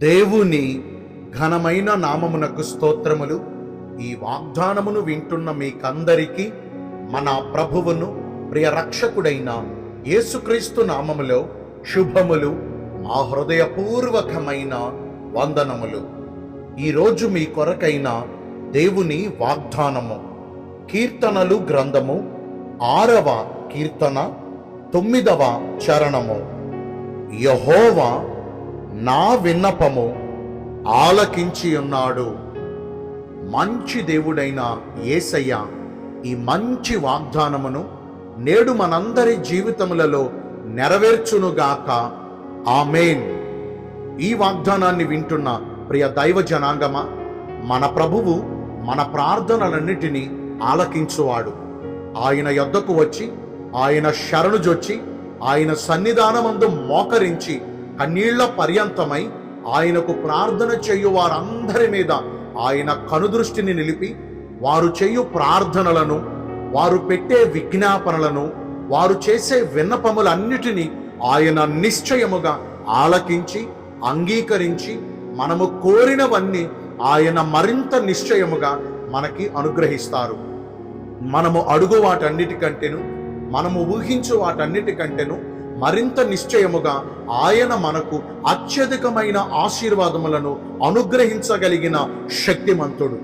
దేవుని ఘనమైన నామమునకు స్తోత్రములు. ఈ వాగ్దానమును వింటున్న మీకందరికీ మన ప్రభువును ప్రియ రక్షకుడైన యేసుక్రీస్తు నామములో శుభములు, మా హృదయపూర్వకమైన వందనములు. ఈరోజు మీ కొరకైన దేవుని వాగ్దానము కీర్తనలు గ్రంథము 6వ కీర్తన 9వ చరణము. యెహోవా నా విన్నపము ఆలకించి ఉన్నాడు. మంచి దేవుడైన యేసయ్య ఈ మంచి వాగ్దానమును నేడు మనందరి జీవితములలో నెరవేర్చునుగాక. ఆమేన్. ఈ వాగ్దానాన్ని వింటున్న ప్రియ దైవ జనాంగమా, మన ప్రభువు మన ప్రార్థనలన్నిటినీ ఆలకించువాడు. ఆయన యొద్దకు వచ్చి ఆయన శరణుజొచ్చి ఆయన సన్నిధానమందు మోకరించి కన్నీళ్ల పర్యంతమై ఆయనకు ప్రార్థన చేయు వారందరి మీద ఆయన కనుదృష్టిని నిలిపి వారు చేయు ప్రార్థనలను, వారు పెట్టే విజ్ఞాపనలను, వారు చేసే విన్నపములన్నిటినీ ఆయన నిశ్చయముగా ఆలకించి అంగీకరించి మనము కోరినవన్నీ ఆయన మరింత నిశ్చయముగా మనకి అనుగ్రహిస్తారు. మనము అడుగు వాటన్నిటికంటేను, మనము ఊహించు వాటన్నిటికంటేను మరింత నిశ్చయముగా ఆయన మనకు అత్యధికమైన ఆశీర్వాదములను అనుగ్రహించగలిగిన శక్తిమంతుడు.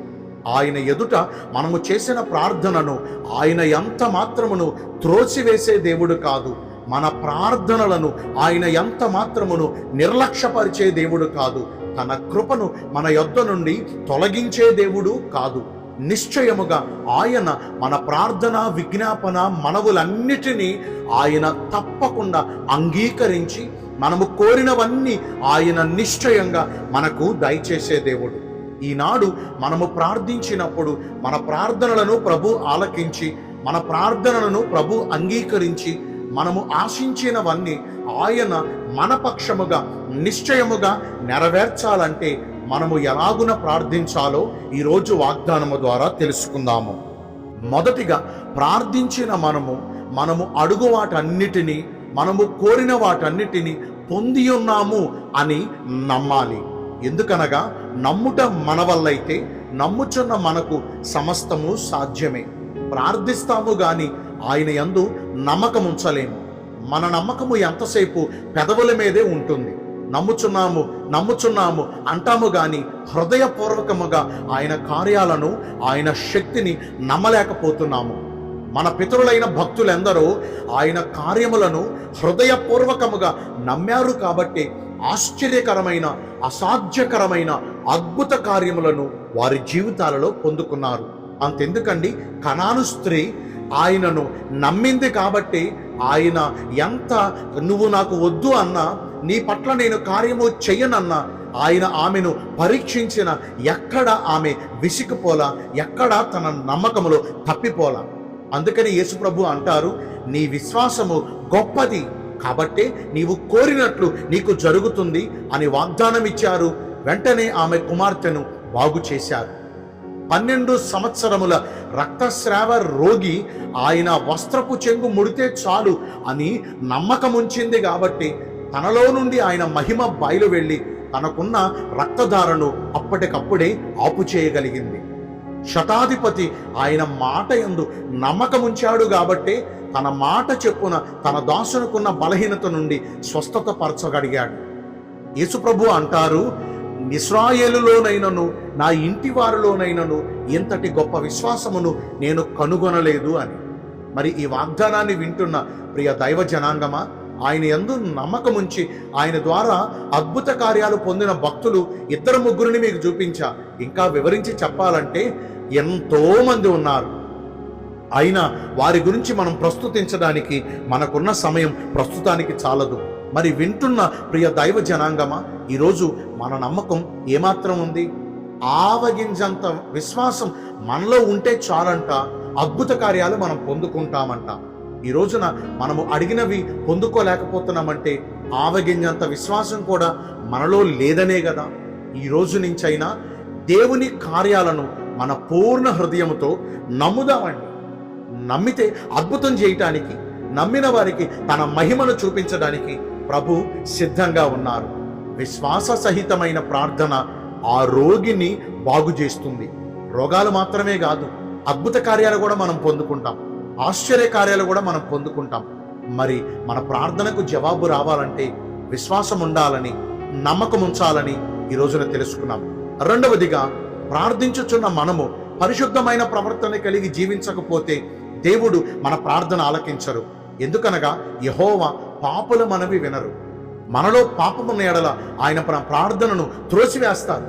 ఆయన ఎదుట మనము చేసిన ప్రార్థనను ఆయన ఎంత మాత్రమును త్రోసివేసే దేవుడు కాదు. మన ప్రార్థనలను ఆయన ఎంత మాత్రమును నిర్లక్ష్యపరిచే దేవుడు కాదు. తన కృపను మన యొద్ద నుండి తొలగించే దేవుడు కాదు. నిశ్చయముగా ఆయన మన ప్రార్థన, విజ్ఞాపన, మనవులన్నిటినీ ఆయన తప్పకుండా అంగీకరించి మనము కోరినవన్నీ ఆయన నిశ్చయంగా మనకు దయచేసే దేవుడు. ఈనాడు మనము ప్రార్థించినప్పుడు మన ప్రార్థనలను ప్రభు ఆలకించి, మన ప్రార్థనలను ప్రభు అంగీకరించి మనము ఆశించినవన్నీ ఆయన మన పక్షముగా నిశ్చయముగా నెరవేర్చాలంటే మనము ఎలాగున ప్రార్థించాలో ఈరోజు వాగ్దానము ద్వారా తెలుసుకుందాము. మొదటిగా ప్రార్థించిన మనము అడుగు వాటన్నిటినీ, మనము కోరిన వాటన్నిటినీ పొంది ఉన్నాము అని నమ్మాలి. ఎందుకనగా నమ్ముట మన వల్లైతే నమ్ముచున్న మనకు సమస్తము సాధ్యమే. ప్రార్థిస్తాము గాని ఆయన యందు నమ్మకం ఉంచలేము. మన నమ్మకము ఎంతసేపు పెదవుల మీదే ఉంటుంది. నమ్ముచున్నాము అంటాము గాని హృదయపూర్వకముగా ఆయన కార్యాలను, ఆయన శక్తిని నమ్మలేకపోతున్నాము. మన పితరులైన భక్తులెందరో ఆయన కార్యములను హృదయపూర్వకముగా నమ్మారు కాబట్టి ఆశ్చర్యకరమైన, అసాధ్యకరమైన అద్భుత కార్యములను వారి జీవితాలలో పొందుకున్నారు. అంతెందుకండి, కనాను స్త్రీ ఆయనను నమ్మింది కాబట్టి ఆయన ఎంత నువ్వు నాకు వద్దు అన్నా, నీ పట్ల నేను కార్యము చెయ్యనన్నా ఆయన ఆమెను పరీక్షించిన ఎక్కడ ఆమె విసిగిపోలా, ఎక్కడ తన నమ్మకములో తప్పిపోలా. అందుకని యేసుప్రభు అంటారు, నీ విశ్వాసము గొప్పది కాబట్టి నీవు కోరినట్లు నీకు జరుగుతుంది అని వాగ్దానం ఇచ్చారు. వెంటనే ఆమె కుమార్తెను బాగు చేశారు. 12 సంవత్సరముల రక్తస్రావ రోగి ఆయన వస్త్రపు చెంగు ముడితే చాలు అని నమ్మకముంచింది కాబట్టి తనలో నుండి ఆయన మహిమ బయలు వెళ్ళి తనకున్న రక్తధారను అప్పటికప్పుడే ఆపు చేయగలిగింది. శతాధిపతి ఆయన మాట యందు నమ్మకముంచాడు కాబట్టి తన మాట చెప్పున తన దాసునుకున్న బలహీనత నుండి స్వస్థత పరచగలిగాడు. యేసుప్రభు అంటారు, ఇశ్రాయేలులోనైనను నా ఇంటి వారిలోనైనను ఇంతటి గొప్ప విశ్వాసమును నేను కనుగొనలేదు అని. మరి ఈ వాగ్దానాన్ని వింటున్న ప్రియ దైవ జనాంగమా, ఆయన యందు నమ్మకముంచి ఆయన ద్వారా అద్భుత కార్యాలు పొందిన భక్తులు 2-3 మీకు చూపించా. ఇంకా వివరించి చెప్పాలంటే ఎంతో మంది ఉన్నారు. అయినా వారి గురించి మనం ప్రస్తుతించడానికి మనకున్న సమయం ప్రస్తుతానికి చాలదు. మరి వింటున్న ప్రియ దైవ జనాంగమా, ఈరోజు మన నమ్మకం ఏమాత్రం ఉంది? ఆవగింజంత విశ్వాసం మనలో ఉంటే చాలంట అద్భుత కార్యాలు మనం పొందుకుంటామంట. ఈ రోజున మనము అడిగినవి పొందుకోలేకపోతున్నామంటే ఆవగింజంత విశ్వాసం కూడా మనలో లేదనే కదా. ఈ రోజు నుంచైనా దేవుని కార్యాలను మన పూర్ణ హృదయముతో నమ్ముదామండి. నమ్మితే అద్భుతం చేయటానికి, నమ్మిన వారికి తన మహిమను చూపించడానికి ప్రభు సిద్ధంగా ఉన్నారు. విశ్వాస సహితమైన ప్రార్థన ఆ రోగిని బాగు చేస్తుంది. రోగాలు మాత్రమే కాదు, అద్భుత కార్యాలు కూడా మనం పొందుకుంటాం, ఆశ్చర్య కార్యాలు కూడా మనం పొందుకుంటాం. మరి మన ప్రార్థనకు జవాబు రావాలంటే విశ్వాసం ఉండాలని, నమ్మకం ఉంచాలని ఈ రోజున తెలుసుకున్నాం. రెండవదిగా, ప్రార్థించుచున్న మనము పరిశుద్ధమైన ప్రవర్తన కలిగి జీవించకపోతే దేవుడు మన ప్రార్థన ఆలకించరు. ఎందుకనగా యెహోవా పాపుల మనవి వినరు. మనలో పాపమున్న ఎడల ఆయన ప్రార్థనను త్రోసివేస్తారు.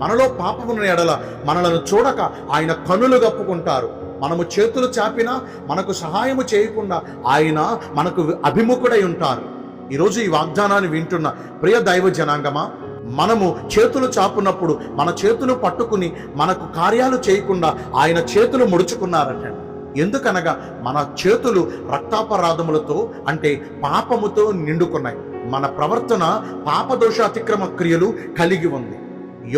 మనలో పాపమున్న ఎడల మనలను చూడక ఆయన కనులు గప్పుకుంటారు. మనము చేతులు చాపినా మనకు సహాయము చేయకుండా ఆయన మనకు అభిముఖుడై ఉంటారు. ఈరోజు ఈ వాగ్దానాన్ని వింటున్న ప్రియ దైవ జనాంగమా, మనము చేతులు చాపునప్పుడు మన చేతులు పట్టుకుని మనకు కార్యాలు చేయకుండా ఆయన చేతులు ముడుచుకున్నారట. ఎందుకనగా మన చేతులు రక్తాపరాధములతో అంటే పాపముతో నిండుకున్నాయి. మన ప్రవర్తన పాపదోష అతిక్రమ క్రియలు కలిగి ఉంది.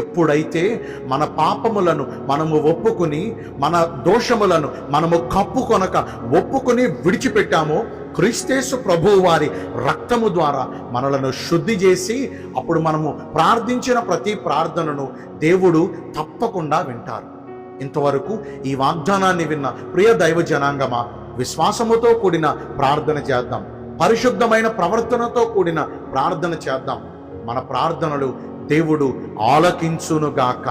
ఎప్పుడైతే మన పాపములను మనము ఒప్పుకుని, మన దోషములను మనము కప్పుకొనక ఒప్పుకుని విడిచిపెట్టామో, క్రీస్తేసు ప్రభువు వారి రక్తము ద్వారా మనలను శుద్ధి చేసి అప్పుడు మనము ప్రార్థించిన ప్రతి ప్రార్థనను దేవుడు తప్పకుండా వింటారు. ఇంతవరకు ఈ వాగ్దానాన్ని విన్న ప్రియ దైవ జనాంగమా, విశ్వాసముతో కూడిన ప్రార్థన చేద్దాం, పరిశుద్ధమైన ప్రవర్తనతో కూడిన ప్రార్థన చేద్దాం. మన ప్రార్థనలు దేవుడు ఆలకించునుగాక.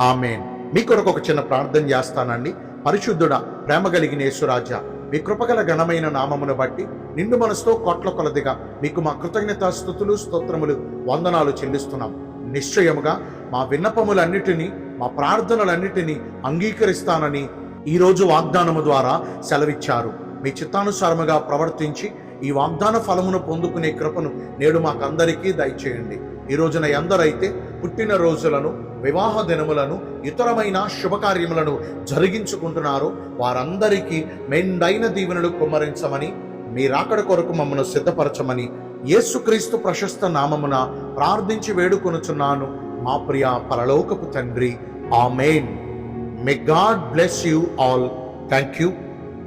ఆమేన్. మీ కొరకు ఒక చిన్న ప్రార్థన చేస్తానండి. పరిశుద్ధుడా, ప్రేమ కలిగిన యేసురాజా, మీ కృపగల ఘనమైన నామమును బట్టి నిండు మనసుతో కోట్ల కొలదిగా మీకు మా కృతజ్ఞతాస్తుతులు, స్తోత్రములు, వందనాలు చెల్లిస్తున్నాం. నిశ్చయముగా మా విన్నపములన్నిటినీ, మా ప్రార్థనలన్నిటినీ అంగీకరిస్తానని ఈరోజు వాగ్దానము ద్వారా సెలవిచ్చారు. మీ చిత్తానుసారముగా ప్రవర్తించి ఈ వాగ్దాన ఫలమును పొందుకునే కృపను నేడు మాకందరికీ దయచేయండి. ఈ రోజున ఎందరైతే పుట్టిన రోజులను, వివాహ దినములను, ఇతరమైన శుభకార్యములను జరిగించుకుంటున్నారో వారందరికీ మెండైన దీవెనలు కుమ్మరించమని, మీ రాకడ కొరకు మమ్మను సిద్ధపరచమని యేసుక్రీస్తు ప్రశస్త నామమున ప్రార్థించి వేడుకొనుచున్నాను మా ప్రియ పరలోకపు తండ్రి. ఆమేన్. May God bless you all. Thank you.